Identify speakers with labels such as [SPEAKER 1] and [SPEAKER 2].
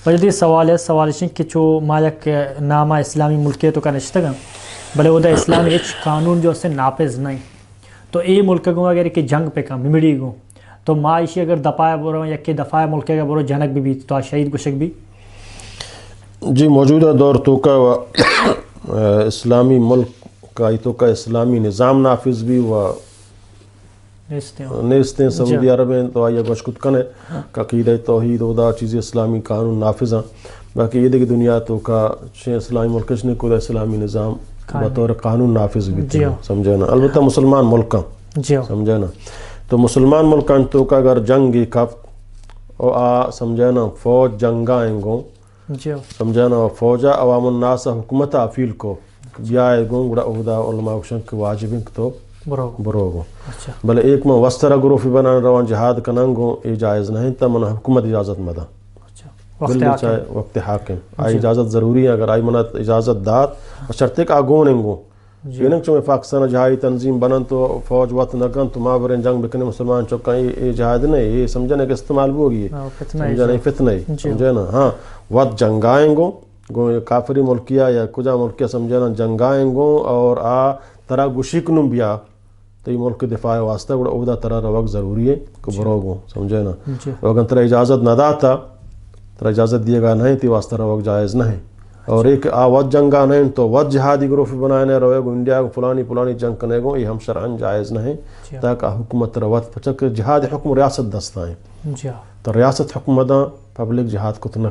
[SPEAKER 1] وجدی سوال کہ چو ما یک نامہ اسلامی ملکے تو کا نشتگا بلے وہ دا اسلامی اچ قانون جو سے ناپذ نہیں تو اے ملک گو اگر کہ جنگ پہ کم ممڑی گو تو ما ایشی اگر دفاع برو یا کہ دفاع ملکے کا برو جنگ بھی تو شہید گشک بھی.
[SPEAKER 2] جی موجودہ دور تو کا اسلامی ملک کا تو کا اسلامی نظام نافذ بھی و نیستیں سعودی عرب ہیں تو آئیے گوشکت کنے کا عقیدہ توحید و دا چیزیں اسلامی قانون نافذ ہیں. باقی یہ دیکھ دنیا تو کا اسلامی ملکش نے کوئی اسلامی نظام بطور قانون نافذ بھی تھی سمجھے نا. البتہ مسلمان ملکاں سمجھے نا تو مسلمان ملکاں تو کا اگر جنگی کفت اور سمجھے نا فوج جنگائیں گو سمجھے نا فوجہ عوام الناس حکومت افیل کو بیائے گو گڑا عہدہ علماء شنک واجب تو برو گو. بلے ایک میں وسترہ گروفی بنانا روان جہاد کنن گو یہ جائز نہیں تا من حکومت اجازت مدا چاہے وقت حاکم آئی اجازت ضروری ہے. اگر آئی منت اجازت دات شرطے کا آگون انگو یہ چونکہ پاکستان جہائی تنظیم بنن تو فوج وقت نگن تو ماں برین جنگ بکنے مسلمان چوکا یہ جہاد نہیں یہ سمجھنے کے استعمال بھی ہوگی سمجھنے فتنہ ہی سمجھے نا. ہاں وقت جنگائیں گو کافری ملکیہ یا کجا ملکیہ سمجھے نا جنگائیں گو اور ترا گشکنم بیا تو یہ ملک دفاع واسطہ گوڑا عہدہ ترا روک ضروری ہے کہ برو گو سمجھے نا. اگر ترا اجازت نہ داتا ترا اجازت دیے گا نہیں تی واسطہ روک جائز نہیں. اور ایک وقت جنگا نہیں تو وقت جہادی گروپ بنانے روے گو انڈیا کو فلانی جنگ کنے گو یہ ہم شرعن جائز نہیں تاکہ حکومت روت پچک جہاد حکم ریاست دستائیں تو ریاست حکومت پبلک جہاد کو تو نہ